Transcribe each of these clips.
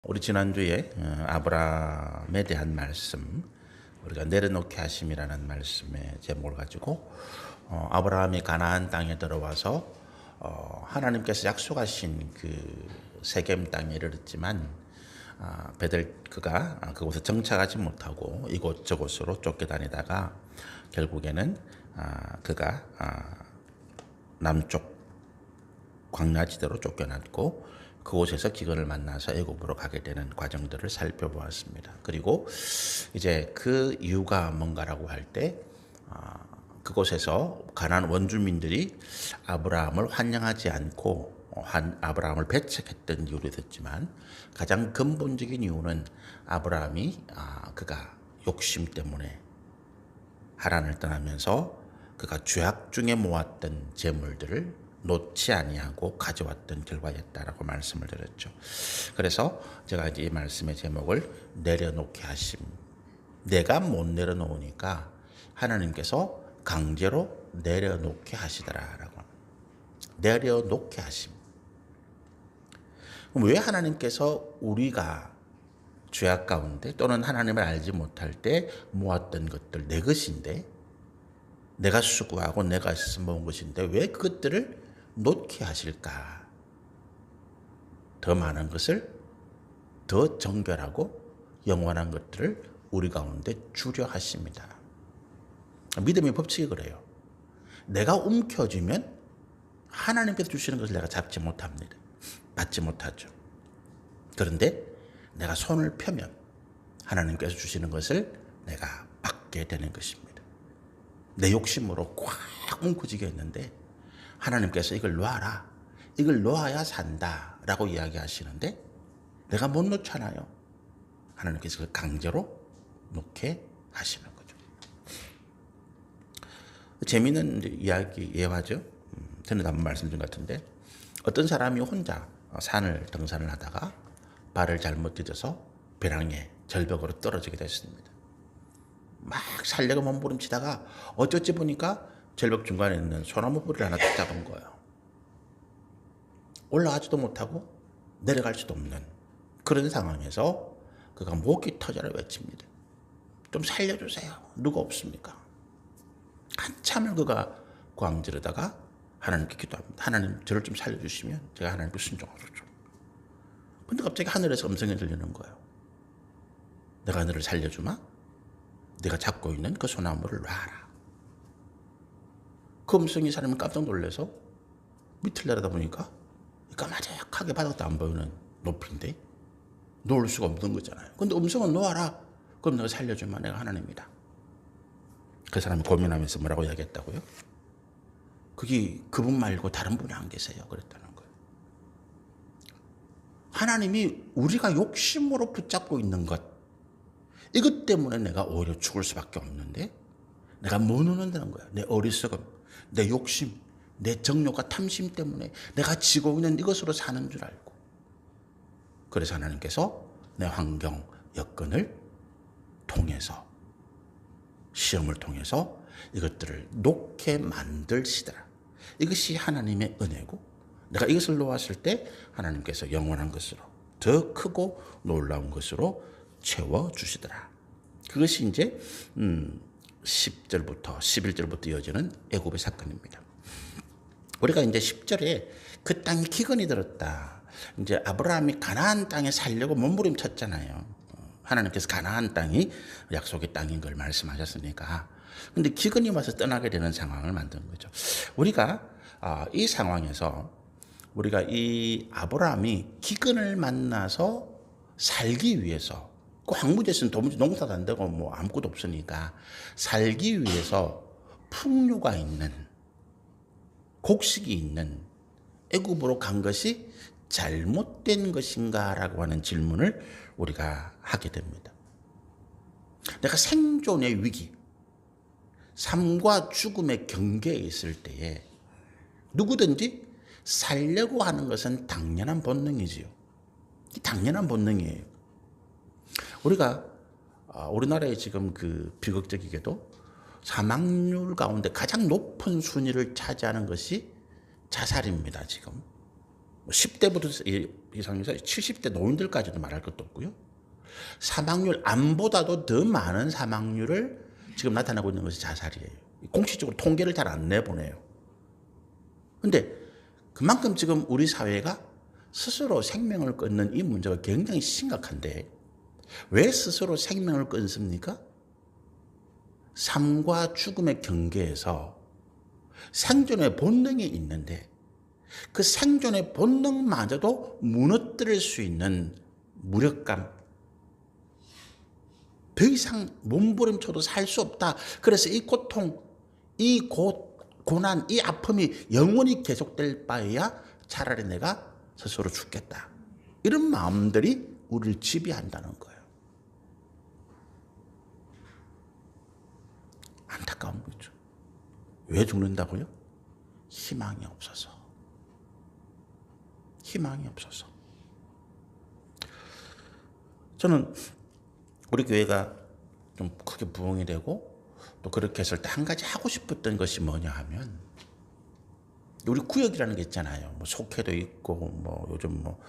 우리 지난주에 아브라함에 대한 말씀, 우리가 내려놓게 하심이라는 말씀의 제목을 가지고 아브라함이 가나안 땅에 들어와서 하나님께서 약속하신 그 세겜 땅에 이르렀지만 그가 그곳에 정착하지 못하고 이곳저곳으로 쫓겨다니다가 결국에는 그가 남쪽 광야지대로 쫓겨났고 그곳에서 기근을 만나서 애굽으로 가게 되는 과정들을 살펴보았습니다. 그리고 이제 그 이유가 뭔가라고 할 때 그곳에서 가나안 원주민들이 아브라함을 환영하지 않고 아브라함을 배척했던 이유로 됐지만 가장 근본적인 이유는 아브라함이 그가 욕심 때문에 하란을 떠나면서 그가 죄악 중에 모았던 재물들을 놓지 아니하고 가져왔던 결과였다라고 말씀을 드렸죠. 그래서 제가 이제 이 말씀의 제목을 내려놓게 하심. 내가 못 내려놓으니까 하나님께서 강제로 내려놓게 하시더라라고. 내려놓게 하심. 그럼 왜 하나님께서 우리가 죄악 가운데 또는 하나님을 알지 못할 때 모았던 것들 내 것인데 내가 수고하고 내가 있어서 모은 것인데 왜 그것들을 놓게 하실까? 더 많은 것을 더 정결하고 영원한 것들을 우리 가운데 주려 하십니다. 믿음의 법칙이 그래요. 내가 움켜쥐면 하나님께서 주시는 것을 내가 잡지 못합니다. 받지 못하죠. 그런데 내가 손을 펴면 하나님께서 주시는 것을 내가 받게 되는 것입니다. 내 욕심으로 꽉 움켜쥐게 했는데 하나님께서 이걸 놓아라. 이걸 놓아야 산다 라고 이야기하시는데 내가 못 놓잖아요. 하나님께서 그걸 강제로 놓게 하시는 거죠. 재미있는 이야기 예화죠. 전에도 한번 말씀드린 것 같은데 어떤 사람이 혼자 등산을 하다가 발을 잘못 디뎌서 벼랑에 절벽으로 떨어지게 됐습니다. 막 살려고 몸부림치다가 어쩌지 보니까 절벽 중간에 있는 소나무 뿌리를 하나 딱 잡은 거예요. 올라가지도 못하고 내려갈 수도 없는 그런 상황에서 그가 목이 터져라 외칩니다. 좀 살려주세요. 누가 없습니까? 한참을 그가 고함지르다가 하나님께 기도합니다. 하나님 저를 좀 살려주시면 제가 하나님께 순종하겠죠. 근데 갑자기 하늘에서 음성이 들리는 거예요. 내가 너를 살려주마? 네가 잡고 있는 그 소나무를 놔라. 그 음성이 사람이 깜짝 놀라서 밑을 내려다보니까 까마득하게 바닥도 안 보이는 높이인데 놓을 수가 없는 거잖아요. 근데 음성은 놓아라. 그럼 내가 살려주면 내가 하나님이다. 그 사람이 고민하면서 뭐라고 이야기했다고요? 그게 그분 말고 다른 분이 안 계세요. 그랬다는 거예요. 하나님이 우리가 욕심으로 붙잡고 있는 것 이것 때문에 내가 오히려 죽을 수밖에 없는데 내가 못 놓는다는 거야. 내 어리석음, 내 욕심, 내 정욕과 탐심 때문에 내가 지고 있는 이것으로 사는 줄 알고 그래서 하나님께서 내 환경, 여건을 통해서 시험을 통해서 이것들을 놓게 만들시더라. 이것이 하나님의 은혜고 내가 이것을 놓았을 때 하나님께서 영원한 것으로 더 크고 놀라운 것으로 채워주시더라. 그것이 이제 10절부터 11절부터 이어지는 애굽의 사건입니다. 우리가 이제 10절에 그 땅이 기근이 들었다. 이제 아브라함이 가나안 땅에 살려고 몸부림쳤잖아요. 하나님께서 가나안 땅이 약속의 땅인 걸 말씀하셨으니까. 근데 기근이 와서 떠나게 되는 상황을 만든 거죠. 우리가 이 상황에서 우리가 이 아브라함이 기근을 만나서 살기 위해서 황무지에서는 도무지 농사도 안 되고 뭐 아무것도 없으니까 살기 위해서 풍류가 있는 곡식이 있는 애굽으로 간 것이 잘못된 것인가라고 하는 질문을 우리가 하게 됩니다. 내가 생존의 위기, 삶과 죽음의 경계에 있을 때에 누구든지 살려고 하는 것은 당연한 본능이지요. 당연한 본능이에요. 우리가 우리나라에 지금 그 비극적이게도 사망률 가운데 가장 높은 순위를 차지하는 것이 자살입니다. 지금 10대부터 이상해서 70대 노인들까지도 말할 것도 없고요. 사망률 암보다도 더 많은 사망률을 지금 나타나고 있는 것이 자살이에요. 공식적으로 통계를 잘 안 내보내요. 근데 그만큼 지금 우리 사회가 스스로 생명을 끊는 이 문제가 굉장히 심각한데 왜 스스로 생명을 끊습니까? 삶과 죽음의 경계에서 생존의 본능이 있는데 그 생존의 본능마저도 무너뜨릴 수 있는 무력감, 더 이상 몸부림쳐도 살 수 없다. 그래서 이 고통, 이 고난, 이 아픔이 영원히 계속될 바에야 차라리 내가 스스로 죽겠다. 이런 마음들이 우리를 지배한다는 거예요. 안타까운 거죠. 왜 죽는다고요? 희망이 없어서. 희망이 없어서. 저는 우리 교회가 좀 크게 부흥이 되고 또 그렇게 했을 때 한 가지 하고 싶었던 것이 뭐냐 하면 우리 구역이라는 게 있잖아요. 뭐 속회도 있고 뭐 요즘 뭐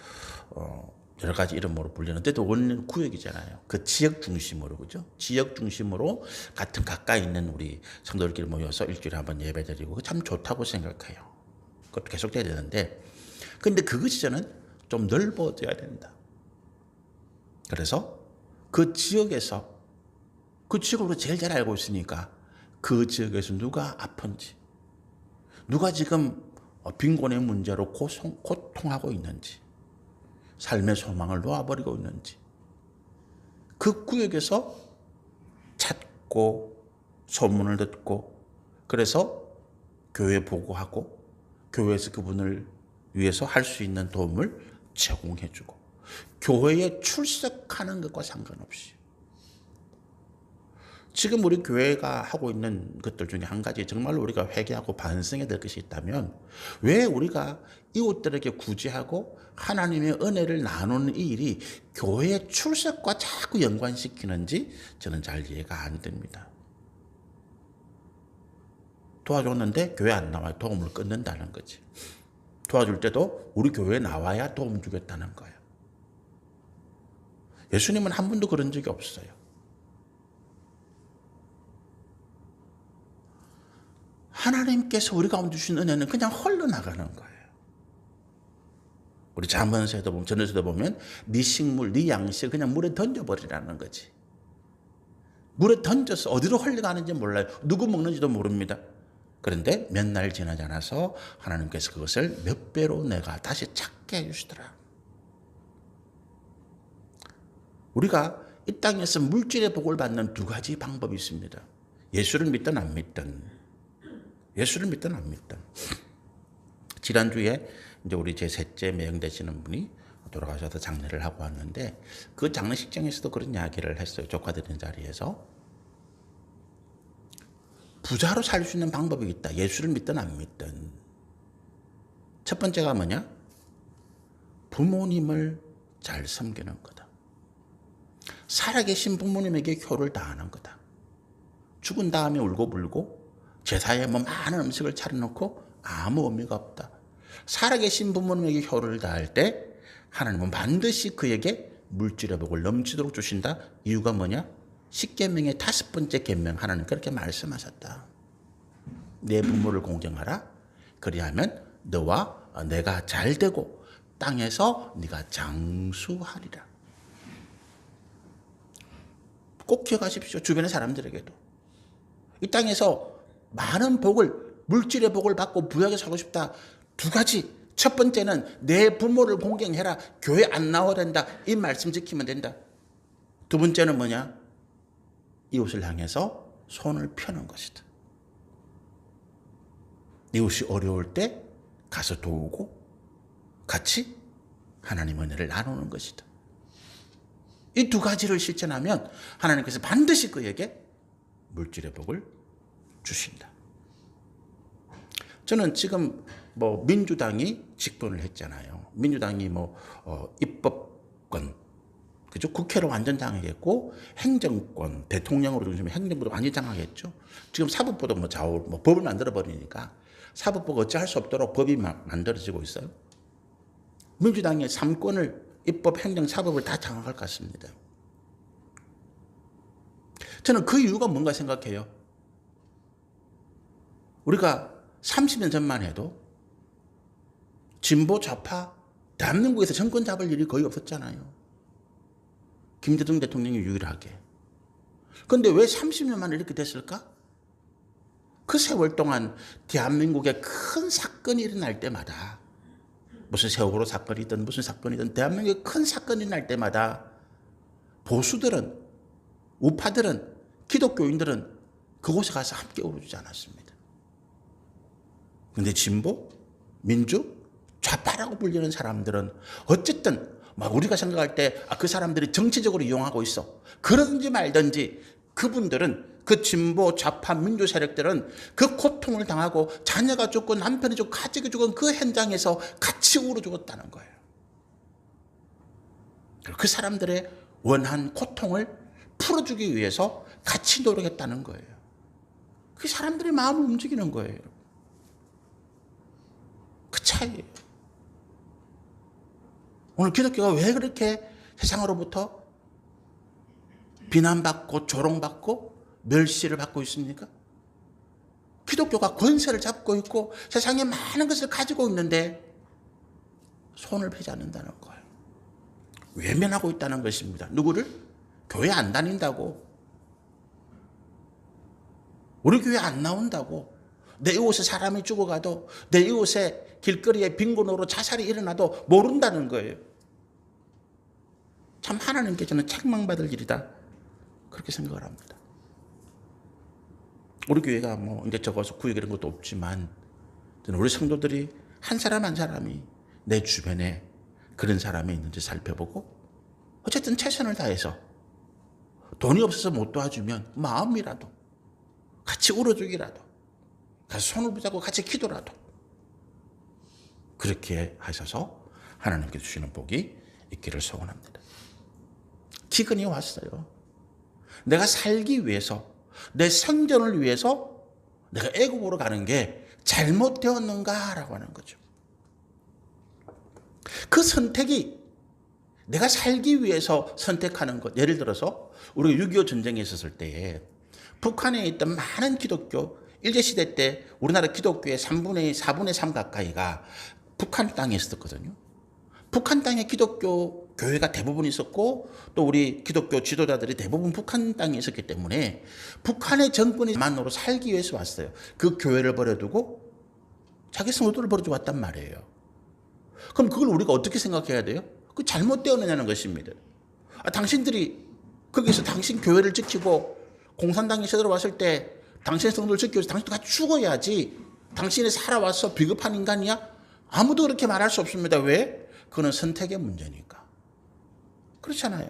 여러 가지 이름으로 불리는데도 원래는 구역이잖아요. 그 지역 중심으로 그죠? 지역 중심으로 같은 가까이 있는 우리 성도들끼리 모여서 일주일에 한번 예배드리고 참 좋다고 생각해요. 그것도 계속돼야 되는데 근데 그것이 저는 좀 넓어져야 된다. 그래서 그 지역에서 그 지역으로 제일 잘 알고 있으니까 그 지역에서 누가 아픈지 누가 지금 빈곤의 문제로 고통하고 있는지 삶의 소망을 놓아버리고 있는지 그 구역에서 찾고 소문을 듣고 그래서 교회 보고하고 교회에서 그분을 위해서 할 수 있는 도움을 제공해주고 교회에 출석하는 것과 상관없이 지금 우리 교회가 하고 있는 것들 중에 한 가지 정말로 우리가 회개하고 반성해야 될 것이 있다면 왜 우리가 이웃들에게 구제하고 하나님의 은혜를 나누는 이 일이 교회의 출석과 자꾸 연관시키는지 저는 잘 이해가 안 됩니다. 도와줬는데 교회 안 나와요. 도움을 끊는다는 거지. 도와줄 때도 우리 교회에 나와야 도움 주겠다는 거예요. 예수님은 한 번도 그런 적이 없어요. 하나님께서 우리 가운데 주신 은혜는 그냥 흘러나가는 거예요. 우리 잠언서에도 보면 전에서도 보면 네 식물, 네 양식 그냥 물에 던져버리라는 거지. 물에 던져서 어디로 흘러가는지 몰라요. 누구 먹는지도 모릅니다. 그런데 몇 날 지나지 않아서 하나님께서 그것을 몇 배로 내가 다시 찾게 해주시더라. 우리가 이 땅에서 물질의 복을 받는 두 가지 방법이 있습니다. 예수를 믿든 안 믿든. 예수를 믿든 안 믿든. 지난주에 이제 우리 제 셋째 매형 되시는 분이 돌아가셔서 장례를 하고 왔는데 그 장례식장에서도 그런 이야기를 했어요. 조카들인 자리에서. 부자로 살 수 있는 방법이 있다. 예수를 믿든 안 믿든. 첫 번째가 뭐냐? 부모님을 잘 섬기는 거다. 살아계신 부모님에게 효를 다하는 거다. 죽은 다음에 울고불고 제사에 뭐 많은 음식을 차려놓고 아무 의미가 없다. 살아계신 부모님에게 효를 다할 때 하나님은 반드시 그에게 물질의 복을 넘치도록 주신다. 이유가 뭐냐? 10계명의 5번째 계명 하나님 그렇게 말씀하셨다. 내 부모를 공경하라. 그리하면 너와 내가 잘 되고 땅에서 네가 장수하리라. 꼭 기억하십시오. 주변의 사람들에게도. 이 땅에서 많은 복을 물질의 복을 받고 부하게 살고 싶다. 두 가지. 첫 번째는 내 부모를 공경해라. 교회 안 나와야 된다. 이 말씀 지키면 된다. 두 번째는 뭐냐? 이웃을 향해서 손을 펴는 것이다. 이웃이 어려울 때 가서 도우고 같이 하나님의 은혜를 나누는 것이다. 이 두 가지를 실천하면 하나님께서 반드시 그에게 물질의 복을 주신다. 저는 지금 뭐 민주당이 집권을 했잖아요. 민주당이 입법권, 그죠? 국회로 완전 장악했고 행정권, 대통령으로 중심의 행정부도 완전 장악했죠. 지금 사법부도 법을 만들어 버리니까 사법부가 어찌할 수 없도록 법이 만들어지고 있어요. 민주당의 3권을 입법, 행정, 사법을 다 장악할 것 같습니다. 저는 그 이유가 뭔가 생각해요. 우리가 30년 전만 해도 진보 좌파 대한민국에서 정권 잡을 일이 거의 없었잖아요. 김대중 대통령이 유일하게. 그런데 왜 30년 만에 이렇게 됐을까? 그 세월 동안 대한민국에 큰 사건이 일어날 때마다, 무슨 세월호 사건이든 무슨 사건이든 대한민국에 큰 사건이 날 때마다 보수들은, 우파들은, 기독교인들은 그곳에 가서 함께 울어주지 않았습니다. 그런데 진보, 민주, 좌파라고 불리는 사람들은 어쨌든 막 우리가 생각할 때 그 사람들이 정치적으로 이용하고 있어. 그러든지 말든지 그분들은, 그 진보, 좌파, 민주 세력들은 그 고통을 당하고 자녀가 죽고 남편이 죽고 가족이 죽은 그 현장에서 같이 울어 죽었다는 거예요. 그 사람들의 원한 고통을 풀어주기 위해서 같이 노력했다는 거예요. 그 사람들의 마음을 움직이는 거예요. 그 차이예요. 오늘 기독교가 왜 그렇게 세상으로부터 비난받고 조롱받고 멸시를 받고 있습니까? 기독교가 권세를 잡고 있고 세상에 많은 것을 가지고 있는데 손을 펴지 않는다는 거예요. 외면하고 있다는 것입니다. 누구를? 교회 안 다닌다고, 우리 교회 안 나온다고, 내 이웃에 사람이 죽어가도, 내 이웃에 길거리에 빈곤으로 자살이 일어나도 모른다는 거예요. 참 하나님께서는 책망받을 일이다, 그렇게 생각을 합니다. 우리 교회가 뭐 이제 적어서 구역 이런 것도 없지만 저는 우리 성도들이 한 사람 한 사람이 내 주변에 그런 사람이 있는지 살펴보고 어쨌든 최선을 다해서, 돈이 없어서 못 도와주면 마음이라도 같이 울어주기라도, 같이 손을 붙잡고 같이 기도라도, 그렇게 하셔서 하나님께 주시는 복이 있기를 소원합니다. 기근이 왔어요. 내가 살기 위해서, 내 생존을 위해서 내가 애국으로 가는 게 잘못되었는가라고 하는 거죠. 그 선택이 내가 살기 위해서 선택하는 것. 예를 들어서 우리가 6.25 전쟁에 있었을 때에 북한에 있던 많은 기독교, 일제시대 때 우리나라 기독교의 3분의 2, 4분의 3 가까이가 북한 땅에 있었거든요. 북한 땅에 기독교 교회가 대부분 있었고 또 우리 기독교 지도자들이 대부분 북한 땅에 있었기 때문에 북한의 정권이 만으로 살기 위해서 왔어요. 그 교회를 버려두고 자기 성도들을 버려두고 왔단 말이에요. 그럼 그걸 우리가 어떻게 생각해야 돼요? 그 잘못되었느냐는 것입니다. 당신들이 거기서 당신 교회를 지키고 공산당이 쳐들어왔을 때 당신의 성도를 지키기 위해서 당신도 같이 죽어야지 당신이 살아와서 비겁한 인간이야? 아무도 그렇게 말할 수 없습니다. 왜? 그거는 선택의 문제니까. 그렇잖아요.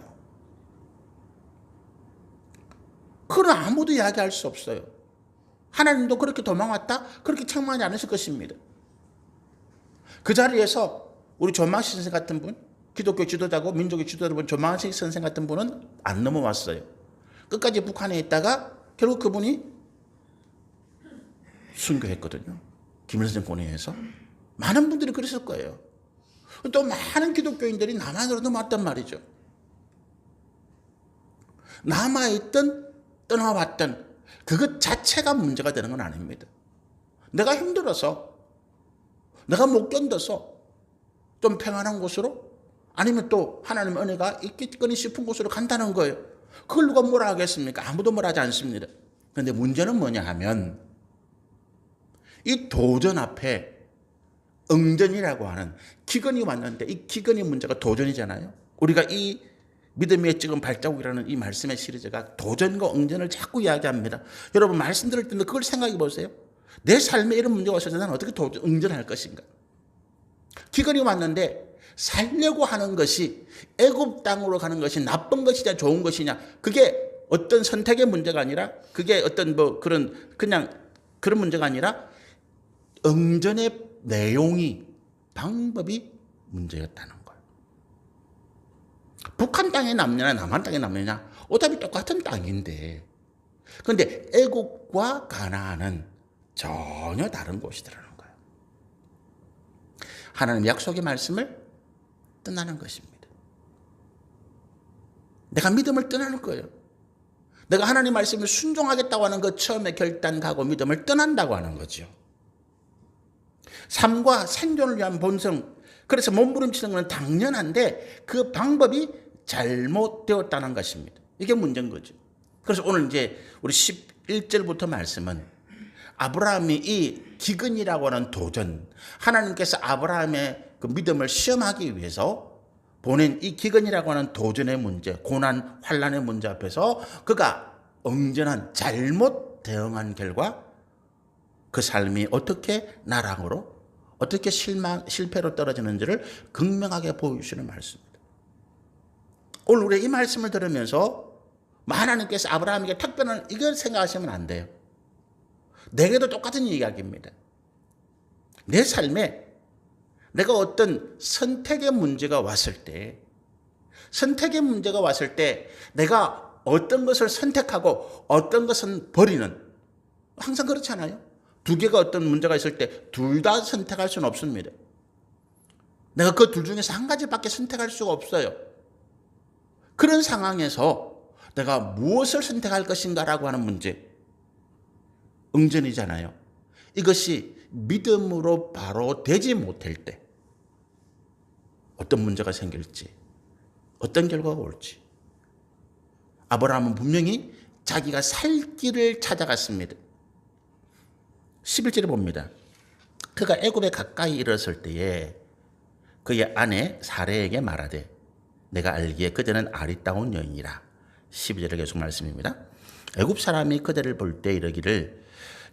그건 아무도 이야기할 수 없어요. 하나님도 그렇게 도망왔다? 그렇게 책망하지 않으실 것입니다. 그 자리에서 우리 조망식 선생 같은 분, 기독교 지도자고 민족의 지도자분 조망식 선생 같은 분은 안 넘어왔어요. 끝까지 북한에 있다가 결국 그분이 순교했거든요. 김일성 권위에서. 많은 분들이 그랬을 거예요. 또 많은 기독교인들이 남한으로 넘어왔단 말이죠. 남아있든 떠나왔든 그것 자체가 문제가 되는 건 아닙니다. 내가 힘들어서, 내가 못 견뎌서 좀 평안한 곳으로, 아니면 또 하나님 은혜가 있겠거니 싶은 곳으로 간다는 거예요. 그걸 누가 뭐라 하겠습니까? 아무도 뭐라 하지 않습니다. 그런데 문제는 뭐냐 하면 이 도전 앞에 응전이라고 하는 기근이 왔는데 이 기근의 문제가 도전이잖아요. 우리가 이 믿음의 찍은 발자국이라는 이 말씀의 시리즈가 도전과 응전을 자꾸 이야기합니다. 여러분 말씀 들을 때는 그걸 생각해 보세요. 내 삶에 이런 문제가 왔을 때 나는 어떻게 응전할 것인가. 기근이 왔는데 살려고 하는 것이 애굽 땅으로 가는 것이 나쁜 것이냐 좋은 것이냐, 그게 어떤 선택의 문제가 아니라, 그게 어떤 뭐 그냥 그런 문제가 아니라 응전의 내용이, 방법이 문제였다는 거예요. 북한 땅에 남느냐 남한 땅에 남느냐 어차피 똑같은 땅인데, 그런데 애국과 가나안은 전혀 다른 곳이더라는 거예요. 하나님 약속의 말씀을 떠나는 것입니다. 내가 믿음을 떠나는 거예요. 내가 하나님 말씀을 순종하겠다고 하는 것 처음에 결단하고 믿음을 떠난다고 하는 거죠. 삶과 생존을 위한 본성, 그래서 몸부림치는 건 당연한데 그 방법이 잘못되었다는 것입니다. 이게 문제인 거죠. 그래서 오늘 이제 우리 11절부터 말씀은 아브라함이 이 기근이라고 하는 도전, 하나님께서 아브라함의 그 믿음을 시험하기 위해서 보낸 이 기근이라고 하는 도전의 문제, 고난, 환난의 문제 앞에서 그가 온전한 잘못 대응한 결과 그 삶이 어떻게 나락으로, 어떻게 실패로 떨어지는지를 극명하게 보여주시는 말씀입니다. 오늘 우리 이 말씀을 들으면서 하나님께서 아브라함에게 특별한 이걸 생각하시면 안 돼요. 내게도 똑같은 이야기입니다. 내 삶에 내가 어떤 선택의 문제가 왔을 때, 내가 어떤 것을 선택하고 어떤 것은 버리는, 항상 그렇잖아요. 두 개가 어떤 문제가 있을 때 둘 다 선택할 수는 없습니다. 내가 그 둘 중에서 한 가지밖에 선택할 수가 없어요. 그런 상황에서 내가 무엇을 선택할 것인가라고 하는 문제, 응전이잖아요. 이것이 믿음으로 바로 되지 못할 때 어떤 문제가 생길지, 어떤 결과가 올지. 아브라함은 분명히 자기가 살 길을 찾아갔습니다. 11절에 봅니다. 그가 애굽에 가까이 이르렀을 때에 그의 아내 사레에게 말하되 내가 알기에 그대는 아리따운 여인이라. 12절에 계속 말씀입니다. 애굽 사람이 그대를 볼 때 이르기를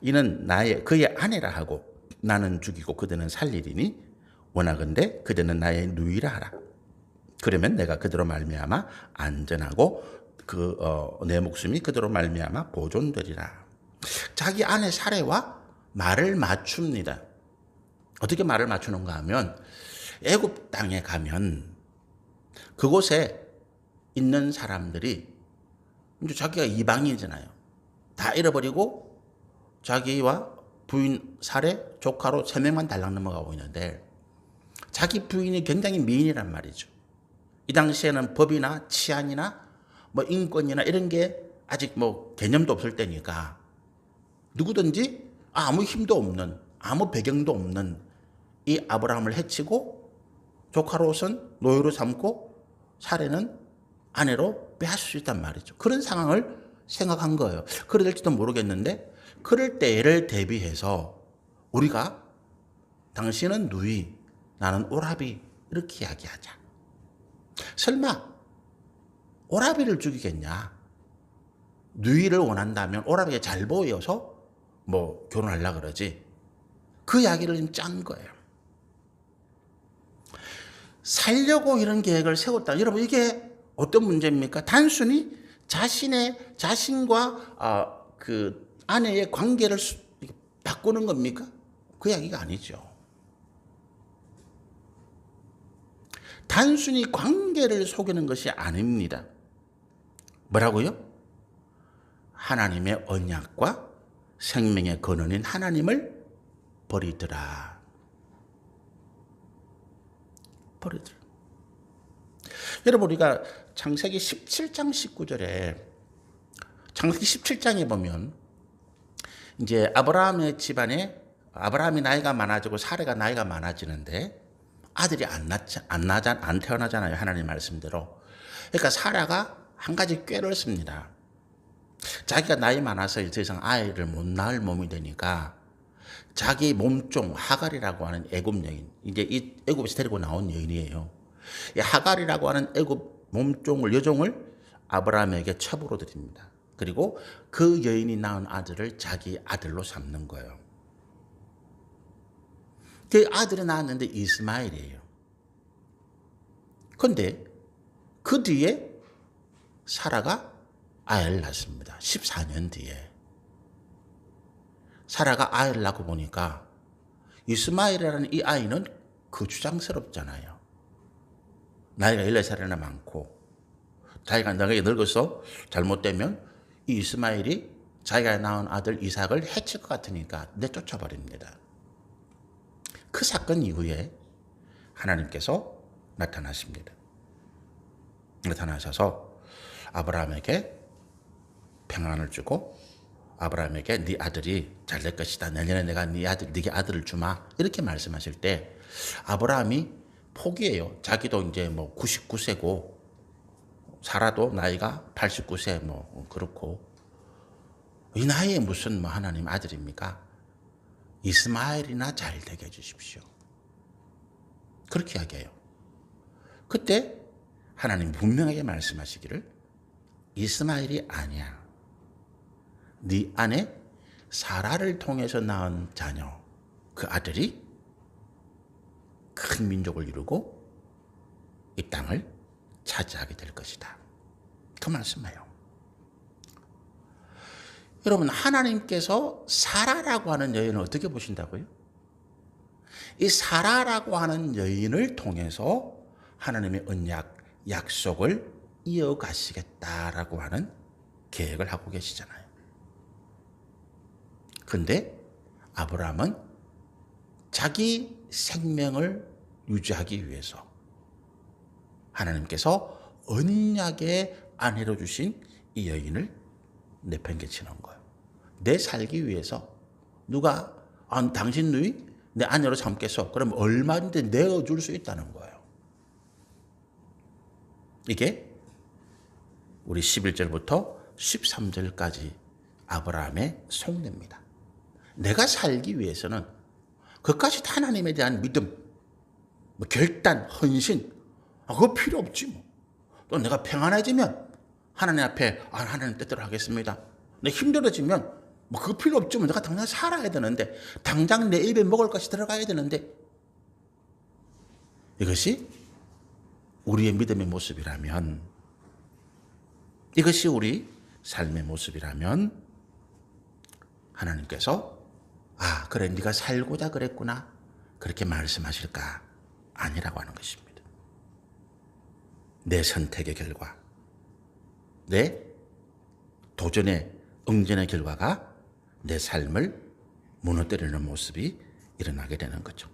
이는 그의 아내라 하고 나는 죽이고 그대는 살리리니 원하건대 그대는 나의 누이라 하라. 그러면 내가 그대로 말미암아 안전하고 내 목숨이 그대로 말미암아 보존되리라. 자기 아내 사레와 말을 맞춥니다. 어떻게 말을 맞추는가 하면 애굽 땅에 가면 그곳에 있는 사람들이 이제 자기가 이방인이잖아요. 다 잃어버리고 자기와 부인 사례, 조카로 3명만 달랑 넘어가고 있는데 자기 부인이 굉장히 미인이란 말이죠. 이 당시에는 법이나 치안이나 뭐 인권이나 이런 게 아직 뭐 개념도 없을 때니까 누구든지 아무 힘도 없는, 아무 배경도 없는 이 아브라함을 해치고 조카로선 노예로 삼고 사례는 아내로 빼앗을 수 있단 말이죠. 그런 상황을 생각한 거예요. 그럴지도 모르겠는데 그럴 때를 대비해서 우리가 당신은 누이, 나는 오라비 이렇게 이야기하자. 설마 오라비를 죽이겠냐? 누이를 원한다면 오라비가 잘 보여서 뭐 결혼하려고 그러지. 그 이야기를 좀 짠 거예요. 살려고 이런 계획을 세웠다. 여러분 이게 어떤 문제입니까? 단순히 자신과 그 아내의 관계를 바꾸는 겁니까? 그 이야기가 아니죠. 단순히 관계를 속이는 것이 아닙니다. 뭐라고요? 하나님의 언약과 생명의 근원인 하나님을 버리더라. 버리더라. 여러분 우리가 창세기 17장 19절에 창세기 17장에 보면 이제 아브라함의 집안에 아브라함이 나이가 많아지고 사례가 나이가 많아지는데 아들이 안 태어나잖아요. 하나님 말씀대로. 그러니까 사라가 한 가지 꾀를 씁니다. 자기가 나이 많아서 더 이상 아이를 못 낳을 몸이 되니까 자기 몸종 하갈이라고 하는 애굽 여인, 이제 이 애굽에서 데리고 나온 여인이에요. 이 하갈이라고 하는 애굽 여종을 아브라함에게 첩으로 드립니다. 그리고 그 여인이 낳은 아들을 자기 아들로 삼는 거예요. 그 아들이 낳았는데 이스마엘이에요. 그런데 그 뒤에 사라가 아이를 낳습니다. 14년 뒤에. 사라가 아이를 낳고 보니까 이스마엘이라는 이 아이는 거추장스럽잖아요. 나이가 14살이나 많고 자기가 나이가 늙어서 잘못되면 이 이스마엘이 자기가 낳은 아들 이삭을 해칠 것 같으니까 내쫓아버립니다. 그 사건 이후에 하나님께서 나타나십니다. 나타나셔서 아브라함에게 평안을 주고 아브라함에게 네 아들이 잘 될 것이다. 내년에 내가 네게 아들을 주마. 이렇게 말씀하실 때 아브라함이 포기해요. 자기도 이제 뭐 99세고 사라도 나이가 89세 뭐 그렇고 이 나이에 무슨 뭐 하나님 아들입니까? 이스마엘이나 잘 되게 해주십시오. 그렇게 이야기해요. 그때 하나님 분명하게 말씀하시기를 이스마엘이 아니야. 네 아내 사라를 통해서 낳은 자녀, 그 아들이 큰 민족을 이루고 이 땅을 차지하게 될 것이다. 그 말씀이에요. 여러분, 하나님께서 사라라고 하는 여인을 어떻게 보신다고요? 이 사라라고 하는 여인을 통해서 하나님의 언약, 약속을 이어가시겠다라고 하는 계획을 하고 계시잖아요. 근데 아브라함은 자기 생명을 유지하기 위해서 하나님께서 언약의 아내로 주신 이 여인을 내팽개치는 거예요. 내 살기 위해서 누가 당신 누이 내 아내로 삼겠어. 그럼 얼마든지 내어줄 수 있다는 거예요. 이게 우리 11절부터 13절까지 아브라함의 속내입니다. 내가 살기 위해서는 그것까지 다 하나님에 대한 믿음, 뭐 결단, 헌신, 그거 필요 없지 뭐. 또 내가 평안해지면 하나님 앞에 하나님 뜻대로 하겠습니다. 내가 힘들어지면 뭐 그거 필요 없지 뭐. 내가 당장 살아야 되는데, 당장 내 입에 먹을 것이 들어가야 되는데, 이것이 우리의 믿음의 모습이라면, 이것이 우리 삶의 모습이라면 하나님께서 그래 네가 살고자 그랬구나 그렇게 말씀하실까? 아니라고 하는 것입니다. 내 선택의 결과, 내 도전의 응전의 결과가 내 삶을 무너뜨리는 모습이 일어나게 되는 거죠.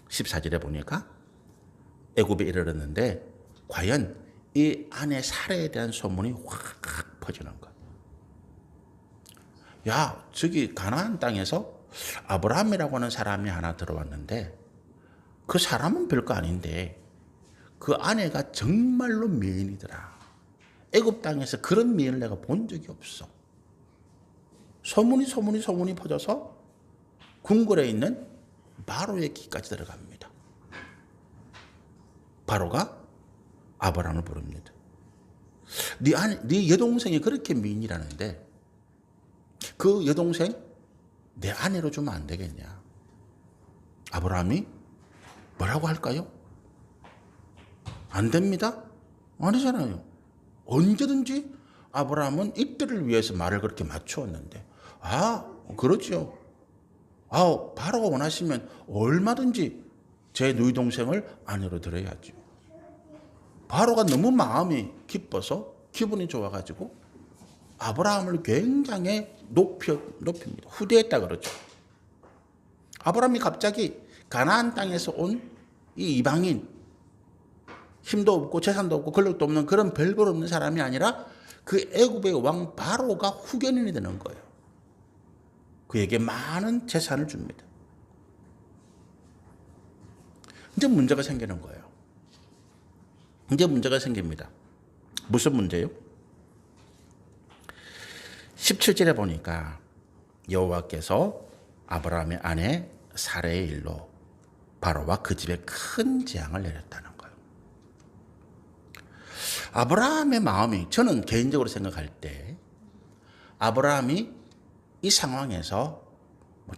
14절에 보니까 애굽에 이르렀는데 과연 이 아내 사라에 대한 소문이 확 퍼지는 거예요. 야, 저기 가나안 땅에서 아브라함이라고 하는 사람이 하나 들어왔는데 그 사람은 별거 아닌데 그 아내가 정말로 미인이더라. 애굽 땅에서 그런 미인을 내가 본 적이 없어. 소문이 퍼져서 궁궐에 있는 바로의 귀까지 들어갑니다. 바로가 아브라함을 부릅니다. 네 여동생이 그렇게 미인이라는데 그 여동생 내 아내로 주면 안 되겠냐? 아브라함이 뭐라고 할까요? 안 됩니다. 아니잖아요. 언제든지 아브라함은 이때를 위해서 말을 그렇게 맞추었는데 그렇죠. 바로가 원하시면 얼마든지 제 누이 동생을 아내로 들어야죠. 바로가 너무 마음이 기뻐서 기분이 좋아가지고 아브라함을 굉장히 높입니다. 후대했다 그러죠. 아브라함이 갑자기 가나안 땅에서 온 이 이방인, 힘도 없고 재산도 없고 권력도 없는 그런 별볼 없는 사람이 아니라 그 애굽의 왕 바로가 후견인이 되는 거예요. 그에게 많은 재산을 줍니다. 이제 문제가 생기는 거예요. 이제 문제가 생깁니다. 무슨 문제요? 17절에 보니까 여호와께서 아브라함의 아내 사레의 일로 바로와 그 집에 큰 재앙을 내렸다는 거예요. 아브라함의 마음이, 저는 개인적으로 생각할 때 아브라함이 이 상황에서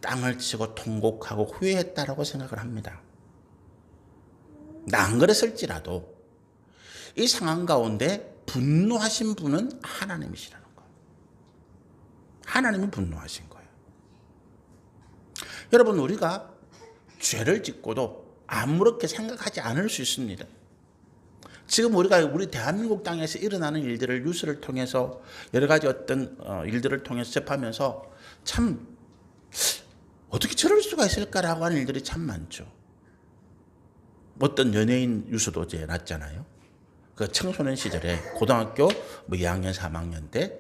땅을 치고 통곡하고 후회했다라고 생각을 합니다. 안 그랬을지라도 이 상황 가운데 분노하신 분은 하나님이시라는 거예요. 하나님이 분노하신 거예요. 여러분, 우리가 죄를 짓고도 아무렇게 생각하지 않을 수 있습니다. 지금 우리 대한민국 땅에서 일어나는 일들을 뉴스를 통해서 여러 가지 어떤 일들을 통해서 접하면서 참 어떻게 저럴 수가 있을까라고 하는 일들이 참 많죠. 어떤 연예인 뉴스도 이제 났잖아요. 그 청소년 시절에 고등학교 뭐 2학년, 3학년 때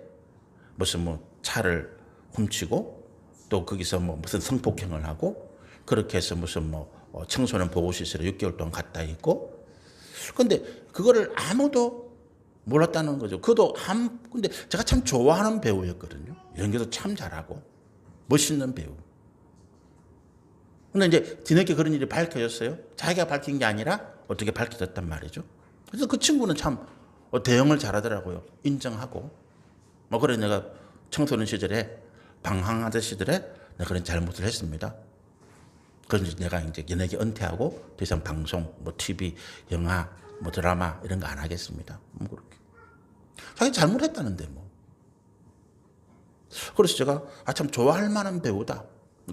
무슨 뭐 차를 훔치고 또 거기서 뭐 무슨 성폭행을 하고 그렇게 해서 무슨 뭐 청소년 보호시설에 6개월 동안 갔다 있고 근데 그거를 아무도 몰랐다는 거죠. 근데 제가 참 좋아하는 배우였거든요. 연기도 참 잘하고 멋있는 배우. 근데 이제 뒤늦게 그런 일이 밝혀졌어요. 자기가 밝힌 게 아니라 어떻게 밝혀졌단 말이죠. 그래서 그 친구는 참 대응을 잘하더라고요. 인정하고. 뭐 그래 내가 청소년 시절에 방황하던 시절에 내가 그런 잘못을 했습니다. 그래서 내가 이제 연예계 은퇴하고 더 이상 방송, 뭐 TV, 영화, 뭐 드라마 이런 거 안 하겠습니다. 뭐 그렇게. 자기 잘못했다는데 뭐. 그래서 제가 참 좋아할 만한 배우다.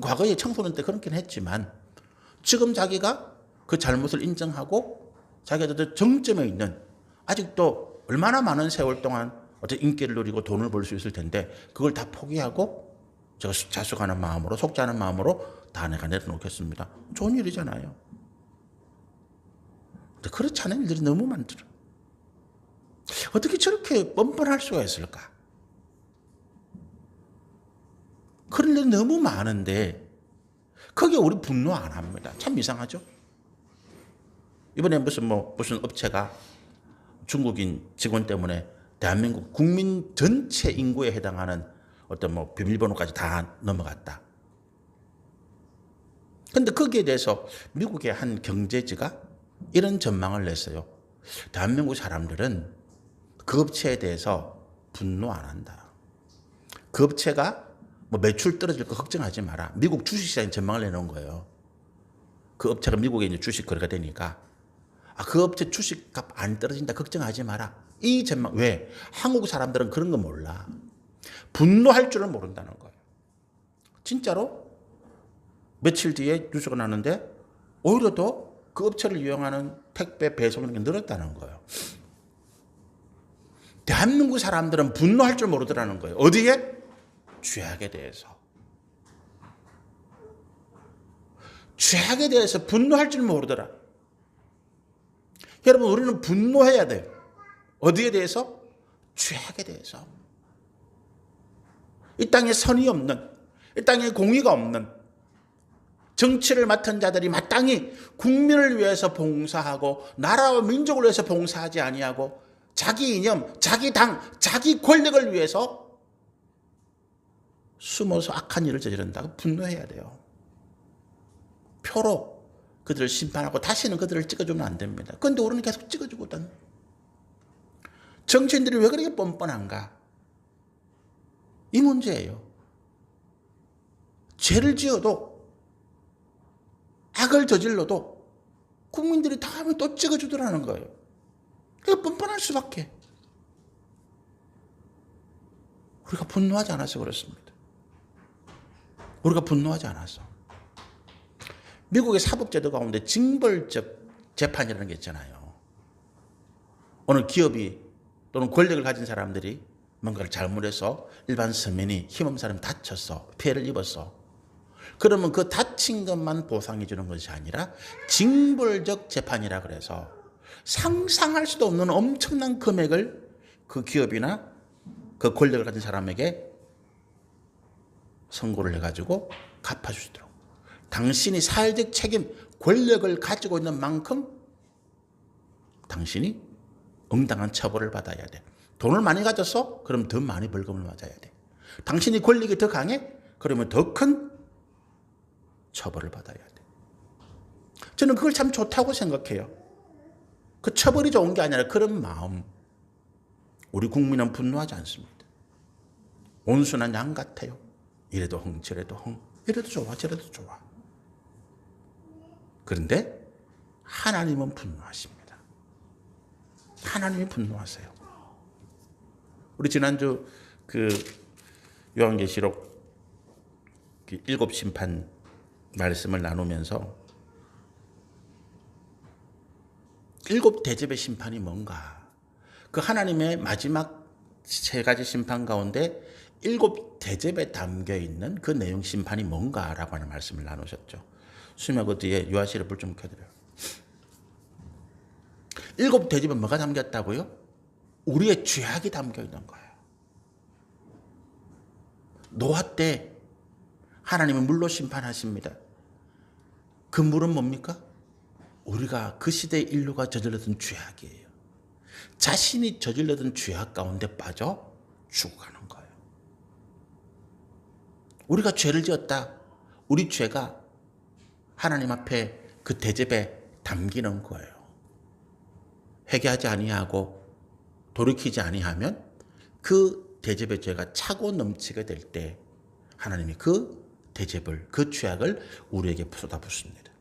과거에 청소년 때 그렇긴 했지만 지금 자기가 그 잘못을 인정하고 자기가 정점에 있는 아직도 얼마나 많은 세월 동안 어떤 인기를 누리고 돈을 벌 수 있을 텐데 그걸 다 포기하고 제가 자숙하는 마음으로 속죄하는 마음으로 다 내가 내려놓겠습니다. 좋은 일이잖아요. 근데 그렇지 않은 일들이 너무 많더라. 어떻게 저렇게 뻔뻔할 수가 있을까? 그런 일이 너무 많은데 거기에 우리 분노 안 합니다. 참 이상하죠? 이번에 무슨 업체가 중국인 직원 때문에 대한민국 국민 전체 인구에 해당하는 어떤 비밀번호까지 다 넘어갔다. 근데 거기에 대해서 미국의 한 경제지가 이런 전망을 냈어요. 대한민국 사람들은 그 업체에 대해서 분노 안 한다. 그 업체가 매출 떨어질 거 걱정하지 마라. 미국 주식시장에 전망을 내놓은 거예요. 그 업체가 미국에 이제 주식 거래가 되니까 그 업체 주식값 안 떨어진다 걱정하지 마라. 이 전망. 왜? 한국 사람들은 그런 거 몰라. 분노할 줄을 모른다는 거예요. 진짜로 며칠 뒤에 뉴스가 나는데 오히려 더 그 업체를 이용하는 택배 배송 이런 게 늘었다는 거예요. 대한민국 사람들은 분노할 줄 모르더라는 거예요. 어디에? 죄악에 대해서. 죄악에 대해서 분노할 줄 모르더라. 여러분 우리는 분노해야 돼요. 어디에 대해서? 죄악에 대해서. 이 땅에 선이 없는, 이 땅에 공의가 없는 정치를 맡은 자들이 마땅히 국민을 위해서 봉사하고 나라와 민족을 위해서 봉사하지 아니하고 자기 이념, 자기 당, 자기 권력을 위해서 숨어서 악한 일을 저지른다고 분노해야 돼요. 표로 그들을 심판하고 다시는 그들을 찍어주면 안 됩니다. 그런데 우리는 계속 찍어주거든. 정치인들이 왜 그렇게 뻔뻔한가? 이 문제예요. 죄를 지어도 악을 저질러도 국민들이 다음에 또 찍어주더라는 거예요. 그러니까 뻔뻔할 수밖에. 우리가 분노하지 않아서 그렇습니다. 우리가 분노하지 않아서. 미국의 사법제도 가운데 징벌적 재판이라는 게 있잖아요. 어느 기업이 또는 권력을 가진 사람들이 뭔가를 잘못해서 일반 서민이 힘없는 사람이 다쳤어. 피해를 입었어. 그러면 그 다친 것만 보상해 주는 것이 아니라 징벌적 재판이라 그래서 상상할 수도 없는 엄청난 금액을 그 기업이나 그 권력을 가진 사람에게 선고를 해가지고 갚아주시도록. 당신이 사회적 책임, 권력을 가지고 있는 만큼 당신이 응당한 처벌을 받아야 돼. 돈을 많이 가졌어? 그럼 더 많이 벌금을 맞아야 돼. 당신이 권력이 더 강해? 그러면 더 큰 처벌을 받아야 돼. 저는 그걸 참 좋다고 생각해요. 그 처벌이 좋은 게 아니라 그런 마음. 우리 국민은 분노하지 않습니다. 온순한 양 같아요. 이래도 흥, 저래도 흥. 이래도 좋아, 저래도 좋아. 그런데 하나님은 분노하십니다. 하나님이 분노하세요. 우리 지난주 요한계시록 7 심판 말씀을 나누면서 7 대접의 심판이 뭔가? 그 하나님의 마지막 3가지 심판 가운데 7 대접에 담겨 있는 그 내용 심판이 뭔가라고 하는 말씀을 나누셨죠. 수면 그 뒤에 유아실에 불 좀 켜드려요. 일곱 대접에 뭐가 담겼다고요? 우리의 죄악이 담겨 있는 거예요. 노아 때 하나님은 물로 심판하십니다. 그 물은 뭡니까? 우리가 그 시대의 인류가 저질렀던 죄악이에요. 자신이 저질렀던 죄악 가운데 빠져 죽어가는 거예요. 우리가 죄를 지었다. 우리 죄가 하나님 앞에 그 대접에 담기는 거예요. 회개하지 아니하고 돌이키지 아니하면 그 대접의 죄가 차고 넘치게 될 때 하나님이 그 대접을, 그 죄악을 우리에게 쏟아붓습니다.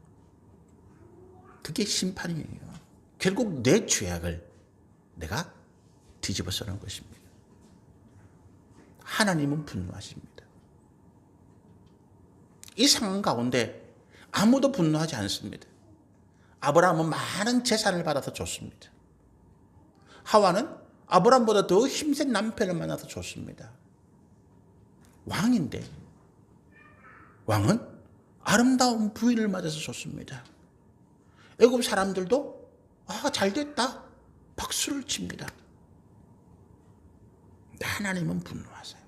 그게 심판이에요. 결국 내 죄악을 내가 뒤집어 쓰는 것입니다. 하나님은 분노하십니다. 이 상황 가운데 아무도 분노하지 않습니다. 아브라함은 많은 재산을 받아서 줬습니다. 하와는 아브라함보다 더 힘센 남편을 만나서 줬습니다. 왕인데 왕은 아름다운 부인을 맞아서 줬습니다. 애굽 사람들도 잘됐다 박수를 칩니다. 하나님은 분노하세요.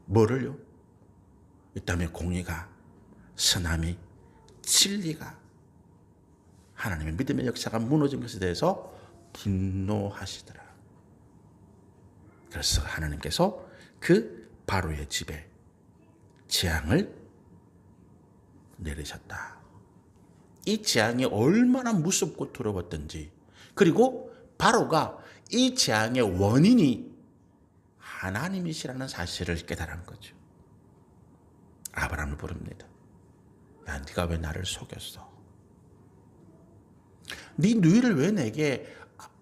뭐를요? 이 땅의 공의가, 선함이, 진리가, 하나님의 믿음의 역사가 무너진 것에 대해서 분노하시더라. 그래서 하나님께서 그 바로의 집에 재앙을 내리셨다. 이 재앙이 얼마나 무섭고 두려웠던지, 그리고 바로가 이 재앙의 원인이 하나님이시라는 사실을 깨달은 거죠. 아브라함을 부릅니다. 야, 네가 왜 나를 속였어? 네 누이를 왜 내게,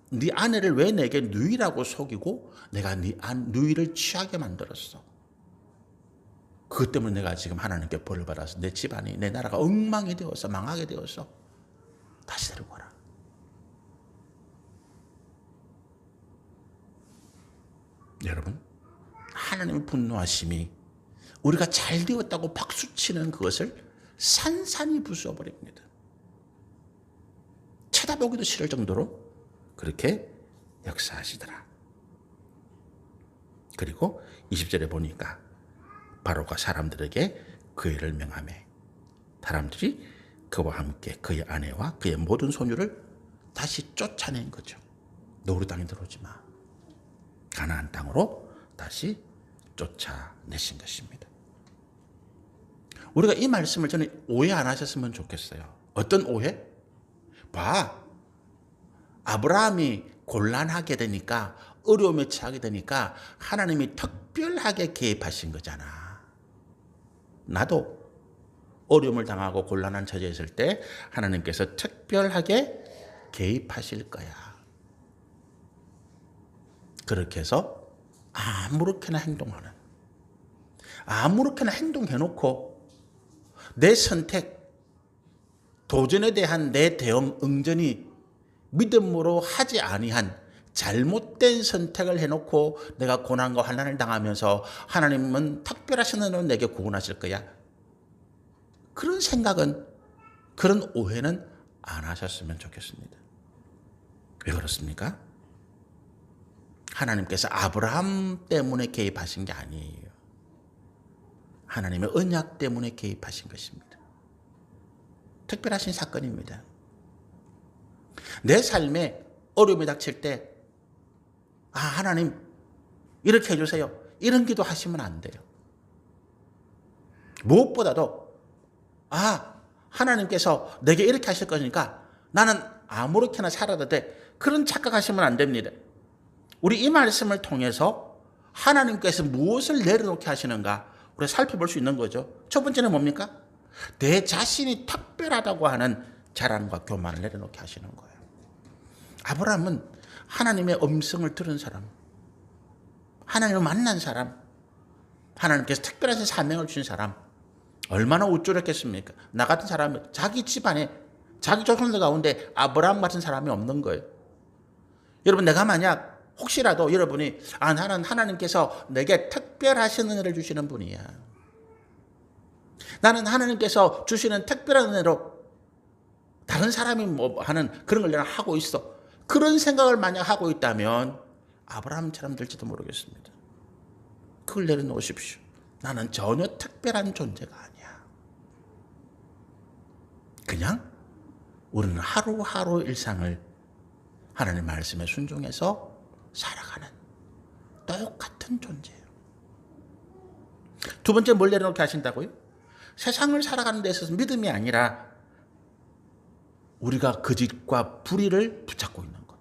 네 아내를 왜 내게 누이라고 속이고 내가 네 누이를 취하게 만들었어? 그것 때문에 내가 지금 하나님께 벌을 받아서 내 집안이, 내 나라가 엉망이 되어서 망하게 되어서 다시 데리고 와라. 여러분, 하나님의 분노하심이 우리가 잘 되었다고 박수치는 그것을 산산이 부숴버립니다. 쳐다보기도 싫을 정도로 그렇게 역사하시더라. 그리고 20절에 보니까 바로가 사람들에게 그 일을 명하매 사람들이 그와 함께 그의 아내와 그의 모든 소유를 다시 쫓아낸 거죠. 너 우리 땅에 들어오지 마. 가나안 땅으로 다시 쫓아내신 것입니다. 우리가 이 말씀을 저는 오해 안 하셨으면 좋겠어요. 어떤 오해? 아브라함이 곤란하게 되니까, 어려움에 처하게 되니까 하나님이 특별하게 개입하신 거잖아. 나도 어려움을 당하고 곤란한 처지에 있을 때 하나님께서 특별하게 개입하실 거야. 그렇게 해서 아무렇게나 행동해놓고 내 선택, 도전에 대한 내 대응, 응전이 믿음으로 하지 아니한 잘못된 선택을 해놓고 내가 고난과 환난을 당하면서 하나님은 특별하신 은혜로 내게 구원하실 거야. 그런 생각은, 그런 오해는 안 하셨으면 좋겠습니다. 왜 그렇습니까? 하나님께서 아브라함 때문에 개입하신 게 아니에요. 하나님의 언약 때문에 개입하신 것입니다. 특별하신 사건입니다. 내 삶에 어려움이 닥칠 때 하나님 이렇게 해주세요. 이런 기도 하시면 안 돼요. 무엇보다도 하나님께서 내게 이렇게 하실 거니까 나는 아무렇게나 살아도 돼. 그런 착각하시면 안 됩니다. 우리 이 말씀을 통해서 하나님께서 무엇을 내려놓게 하시는가 우리가 살펴볼 수 있는 거죠. 첫 번째는 뭡니까? 내 자신이 특별하다고 하는 자랑과 교만을 내려놓게 하시는 거예요. 아브라함은 하나님의 음성을 들은 사람, 하나님을 만난 사람, 하나님께서 특별하신 사명을 주신 사람, 얼마나 우쭐했겠습니까? 나 같은 사람이 자기 집안에, 자기 조상들 가운데 아브라함 같은 사람이 없는 거예요. 여러분, 내가 만약 혹시라도 여러분이 나는 하나님께서 내게 특별하신 은혜를 주시는 분이야. 나는 하나님께서 주시는 특별한 은혜로 다른 사람이 뭐 하는 그런 걸 내가 하고 있어. 그런 생각을 만약 하고 있다면 아브라함처럼 될지도 모르겠습니다. 그걸 내려놓으십시오. 나는 전혀 특별한 존재가 아니야. 그냥 우리는 하루하루 일상을 하나님의 말씀에 순종해서 살아가는 똑같은 존재예요. 두 번째 뭘 내려놓게 하신다고요? 세상을 살아가는 데 있어서 믿음이 아니라 우리가 거짓과 불의를 붙잡고 있는 것.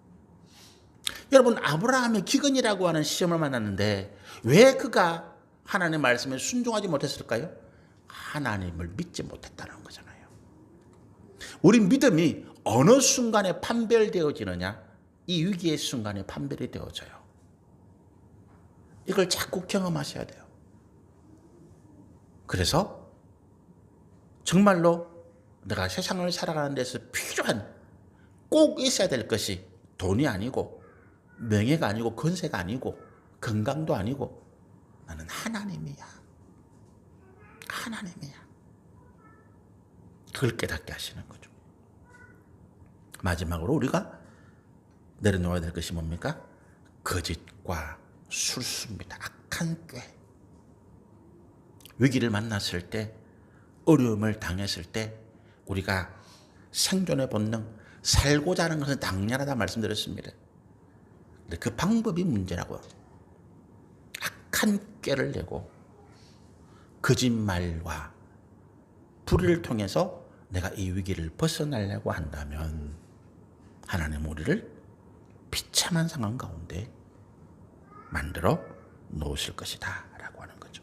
여러분, 아브라함의 기근이라고 하는 시험을 만났는데 왜 그가 하나님의 말씀에 순종하지 못했을까요? 하나님을 믿지 못했다는 거잖아요. 우리 믿음이 어느 순간에 판별되어지느냐? 이 위기의 순간에 판별이 되어져요. 이걸 자꾸 경험하셔야 돼요. 그래서 정말로 내가 세상을 살아가는 데서 필요한 꼭 있어야 될 것이 돈이 아니고 명예가 아니고 권세가 아니고 건강도 아니고 나는 하나님이야. 하나님이야. 그걸 깨닫게 하시는 거죠. 마지막으로 우리가 내려놓아야 될 것이 뭡니까? 거짓과 술수입니다. 악한 꾀. 위기를 만났을 때, 어려움을 당했을 때 우리가 생존의 본능, 살고자 하는 것은 당연하다 말씀드렸습니다. 근데 그 방법이 문제라고요. 악한 꾀를 내고 거짓말과 불의를 통해서 내가 이 위기를 벗어나려고 한다면 하나님 우리를 비참한 상황 가운데 만들어 놓으실 것이다 라고 하는 거죠.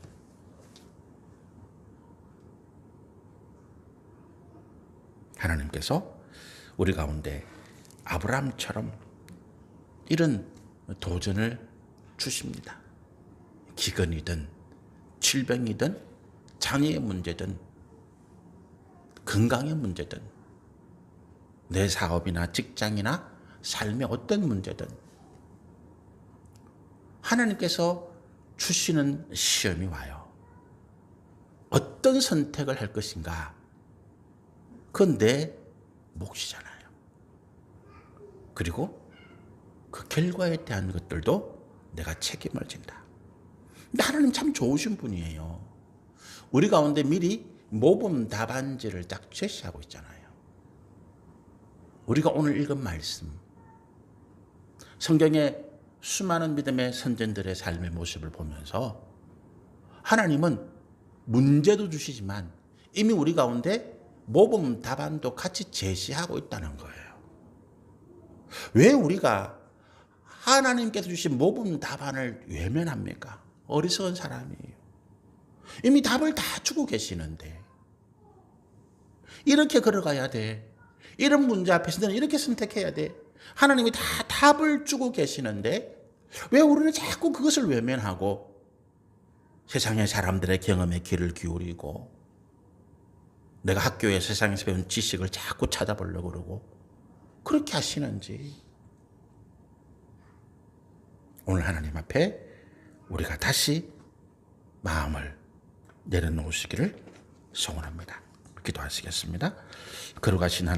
하나님께서 우리 가운데 아브라함처럼 이런 도전을 주십니다. 기근이든 질병이든 장애의 문제든 건강의 문제든 내 사업이나 직장이나 삶의 어떤 문제든 하나님께서 주시는 시험이 와요. 어떤 선택을 할 것인가? 그건 내 몫이잖아요. 그리고 그 결과에 대한 것들도 내가 책임을 진다. 근데 하나님 참 좋으신 분이에요. 우리 가운데 미리 모범 답안지를 딱 제시하고 있잖아요. 우리가 오늘 읽은 말씀, 성경의 수많은 믿음의 선전들의 삶의 모습을 보면서 하나님은 문제도 주시지만 이미 우리 가운데 모범 답안도 같이 제시하고 있다는 거예요. 왜 우리가 하나님께서 주신 모범 답안을 외면합니까? 어리석은 사람이에요. 이미 답을 다 주고 계시는데 이렇게 걸어가야 돼. 이런 문제 앞에서 너는 이렇게 선택해야 돼. 하나님이 다 답을 주고 계시는데 왜 우리는 자꾸 그것을 외면하고 세상의 사람들의 경험에 귀를 기울이고 내가 학교에 세상에서 배운 지식을 자꾸 찾아보려고 그러고 그렇게 하시는지 오늘 하나님 앞에 우리가 다시 마음을 내려놓으시기를 소원합니다. 기도하시겠습니다. 걸어가신 하나님